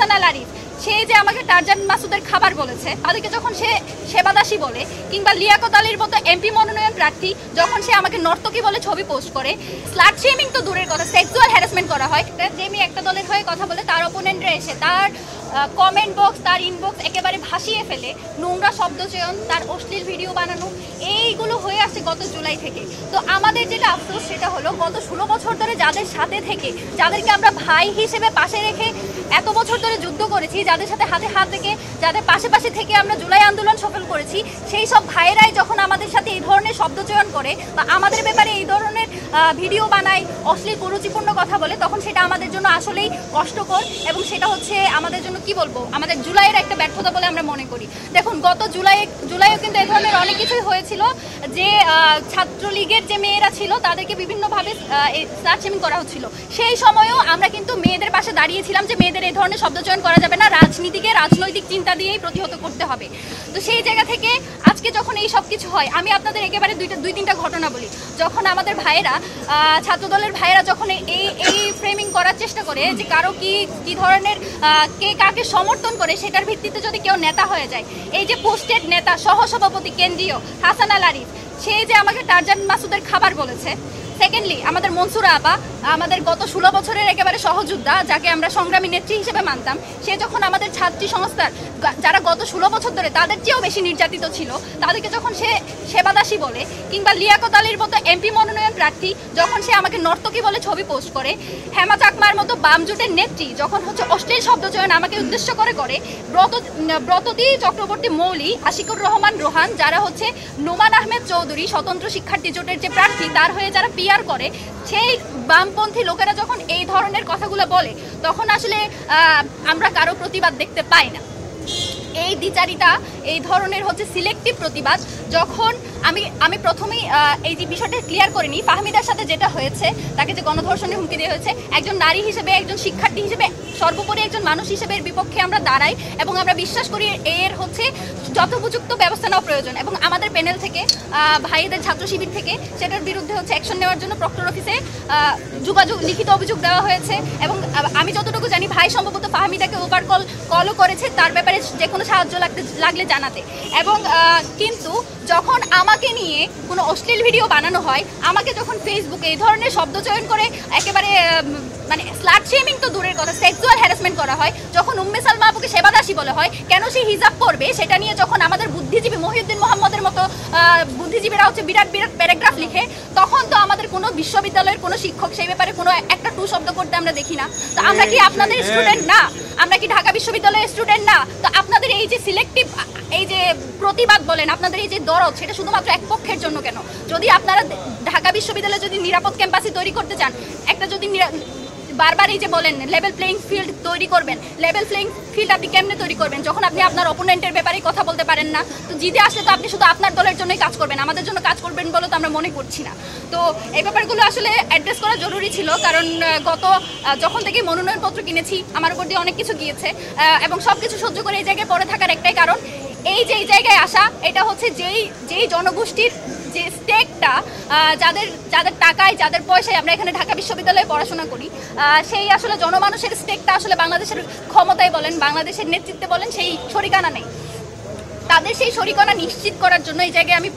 হাসান আল আরিফ সে যে আমাকে টারজান মাসুদের খাবার বলেছে, তাদেরকে যখন সে সেবাদাসী বলে, কিংবা লিয়াকত আলীর মতো এমপি মনোনয়ন প্রার্থী যখন সে আমাকে নর্তকী বলে ছবি পোস্ট করে, স্লাট শেমিং তো দূরের কথা, সেক্সুয়াল হ্যারাসমেন্ট করা হয়। যে মেয়ে একটা দলের হয়ে কথা বলে তার অপোনেন্টরা এসে তার কমেন্ট বক্স, তার ইনবক্স একেবারে ভাসিয়ে ফেলে, নোংরা শব্দচয়ন, তার অশ্লীল ভিডিও বানানো, এইগুলো হয়ে আসছে গত জুলাই থেকে। তো আমাদের যেটা আফসোস সেটা হলো গত 16 বছর ধরে যাদের সাথে থেকে, যাদেরকে আমরা ভাই হিসেবে পাশে রেখে এত বছর ধরে যুদ্ধ করেছি, যাদের সাথে হাতে হাত রেখে, যাদের পাশে থেকে আমরা জুলাই আন্দোলন সফল করেছি, সেই সব ভাইয়েরাই যখন আমাদের সাথে এই ধরনের শব্দচয়ন করে বা আমাদের ব্যাপারে এই ধরনের ভিডিও বানায়, অশ্লীল কুরুচিপূর্ণ কথা বলে, তখন সেটা আমাদের জন্য আসলেই কষ্টকর। এবং সেটা হচ্ছে আমাদের জন্য কি বলবো, আমাদের জুলাইয়ের একটা ব্যর্থতা বলে আমরা মনে করি। দেখুন গত জুলাইও কিন্তু এই ধরনের অনেক কিছুই হয়েছিল, যে ছাত্রলীগের যে মেয়েরা ছিল তাদেরকে বিভিন্নভাবে স্লাট শেমিং করা হচ্ছিল। সেই সময়ও আমরা কিন্তু মেয়েদের পাশে দাঁড়িয়েছিলাম যে মেয়েদের এই ধরনের শব্দচয়ন করা যাবে না, রাজনীতিকে রাজনৈতিক চিন্তা দিয়েই প্রতিহত করতে হবে। তো সেই জায়গা থেকে আজকে যখন এই সব কিছু হয়, আমি আপনাদের একেবারে দুই তিনটা ঘটনা বলি। যখন আমাদের ভাইয়েরা, ছাত্রদলের ভাইয়েরা যখন এই ফ্রেমিং করার চেষ্টা করে যে কারো কি ধরনের কে কাকে সমর্থন করে সেটার ভিত্তিতে যদি কেউ নেতা হয়ে যায়, এই যে পোস্টেড নেতা সহসভাপতি কেন্দ্রীয় হাসান আল আরিফ সে যে আমাকে টারজান মাসুদের খাবার বলেছে। সেকেন্ডলি আমাদের মনসুরা আপা, আমাদের গত 16 বছরের একেবারে সহযোদ্ধা, যাকে আমরা সংগ্রামী নেত্রী হিসেবে মানতাম, সে যখন আমাদের ছাত্রী সংস্থার যারা গত 16 বছর ধরে তাদের চেয়েও বেশি নির্যাতিত ছিল, তাদেরকে যখন সে সেবাদাসী বলে, কিংবা লিয়াকত আলীর মতো এমপি মনোনয়ন প্রার্থী যখন সে আমাকে নর্তকী বলে ছবি পোস্ট করে, হেমা চাকমার মতো বাম জোটের নেত্রী যখন হচ্ছে অশ্লীল শব্দচয়ন আমাকে উদ্দেশ্য করে ব্রততী চক্রবর্তী মৌলী, আশিকুর রহমান রোহান, যারা হচ্ছে নোমান আহমেদ চৌধুরী স্বতন্ত্র শিক্ষার্থী জোটের যে প্রার্থী, তার হয়ে যারা পিআর করে, সেই বামপন্থী লোকেরা যখন এই ধরনের কথাগুলো বলে, তখন আসলে আমরা কারো প্রতিবাদ দেখতে পাই না। এই দ্বিচারিতা, এই ধরনের হচ্ছে সিলেক্টিভ প্রতিবাদ। যখন আমি প্রথমেই এই যে বিষয়টা ক্লিয়ার করে নিই, ফাহমিদার সাথে যেটা হয়েছে, তাকে যে গণধর্ষণের হুমকি দেওয়া হয়েছে, একজন নারী হিসেবে, একজন শিক্ষার্থী হিসেবে, সর্বোপরি একজন মানুষ হিসেবে এর বিপক্ষে আমরা দাঁড়াই এবং আমরা বিশ্বাস করি এর হচ্ছে যথোপযুক্ত ব্যবস্থা নেওয়া প্রয়োজন। এবং আমাদের প্যানেল থেকে, ভাইদের ছাত্র শিবির থেকে সেটার বিরুদ্ধে হচ্ছে অ্যাকশন নেওয়ার জন্য প্রক্টর অফিসে লিখিত অভিযোগ দেওয়া হয়েছে। এবং আমি যতটুকু জানি ভাই সম্ভবত ফাহমিদাকে ওভার কলও করেছে তার ব্যাপারে যে কোনো সাহায্য লাগলে জানাতে। এবং কিন্তু যখন আমাকে নিয়ে কোনো অশ্লীল ভিডিও বানানো হয়, আমাকে যখন ফেসবুকে এই ধরনের শব্দচয়ন করে একেবারে মানে স্লাট শেমিং তো দূরের কথা, সেক্সুয়াল হ্যারাসমেন্ট করা হয়, যখন উম্মে সালমা আপুকে সেবাদাসী বলা হয়, কেন সে হিজাব করবে সেটা নিয়ে যখন আমাদের বুদ্ধিজীবী মহিউদ্দিন মোহাম্মদের মতো বুদ্ধিজীবীরা হচ্ছে বিরাট প্যারাগ্রাফ লিখে, তখন তো আমাদের কোনো বিশ্ববিদ্যালয়ের কোনো শিক্ষক সেই ব্যাপারে কোনো একটা টু শব্দ করতে আমরা দেখি না। তো আমরা কি আপনাদের স্টুডেন্ট না? আমরা কি ঢাকা বিশ্ববিদ্যালয়ের স্টুডেন্ট না? তো আপনাদের এই যে সিলেক্টিভ এই যে প্রতিবাদ বলেন, আপনাদের এই যে দরদ, সেটা শুধুমাত্র এক পক্ষের জন্য কেন? যদি আপনারা ঢাকা বিশ্ববিদ্যালয়ে যদি নিরাপদ ক্যাম্পাসে তৈরি করতে চান, একটা যদি বারবার এই যে বলেন লেভেল প্লেইং ফিল্ড তৈরি করবেন, লেভেল প্লেইং ফিল্ড আপনি কেমনে তৈরি করবেন যখন আপনি আপনার অপোনেন্টের ব্যাপারে কথা বলতে পারেন না? তো জিতে আসলে তো আপনি শুধু আপনার দলের জন্যই কাজ করবেন, আমাদের জন্য কাজ করবেন বলে তো আমরা মনে করছি না। তো এই ব্যাপারগুলো আসলে অ্যাড্রেস করা জরুরি ছিল, কারণ যখন থেকে মনোনয়নপত্র কিনেছি আমার উপর দিয়ে অনেক কিছু গিয়েছে এবং সব কিছু সহ্য করে এই জায়গায় পড়ে থাকার একটাই কারণ, এই জায়গায় আসা, এটা হচ্ছে যেই জনগোষ্ঠীর যে স্টেকটা, যাদের টাকায়, যাদের পয়সায় আমরা এখানে ঢাকা বিশ্ববিদ্যালয়ে পড়াশোনা করি, সেই আসলে জনমানুষের স্টেকটা আসলে বাংলাদেশের ক্ষমতায় বলেন, বাংলাদেশের নেতৃত্বে বলেন, সেই শরিকানা নেই। তাদের সেই শরিকানা নিশ্চিত করার জন্য এই জায়গায় আমি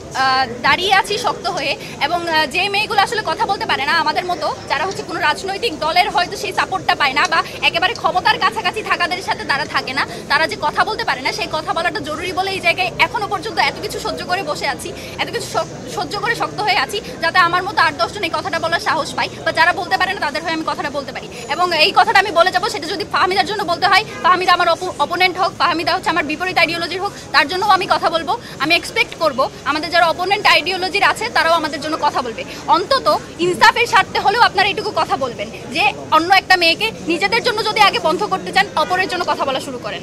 দাঁড়িয়ে আছি শক্ত হয়ে। এবং যে মেয়েগুলো আসলে কথা বলতে পারে না, আমাদের মতো যারা হচ্ছে কোনো রাজনৈতিক দলের হয়তো সেই সাপোর্টটা পায় না, বা একেবারে ক্ষমতার কাছাকাছি থাকাদের সাথে তারা থাকে না, তারা যে কথা বলতে পারে না, সেই কথা বলাটা জরুরি বলে এই জায়গায় এখনো পর্যন্ত এত কিছু সহ্য করে বসে আছি, এত কিছু সহ্য করে শক্ত হয়ে আছি, যাতে আমার মতো 8-10 জন এই কথাটা বলার সাহস পাই, বা যারা বলতে পারে না তাদের হয়ে আমি কথাটা বলতে পারি। এবং এই কথাটা আমি বলে যাবো, সেটা যদি ফাহমিদার জন্য বলতে হয়, ফাহমিদা আমার অপোনেন্ট হোক, ফাহমিদা হচ্ছে আমার বিপরীত আইডিওলজির হোক, তার জন্য আমি কথা বলবো। আমি এক্সপেক্ট করব আমাদের যারা অপোনেন্ট আইডিওলজির আছে তারাও আমাদের জন্য কথা বলবে। অন্তত ইনসাফের স্বার্থে হলেও আপনারা এইটুকু কথা বলবেন যে অন্য একটা মেয়েকে নিজেদের জন্য যদি আগে বন্ধ করতে চান, অপরের জন্য কথা বলা শুরু করেন।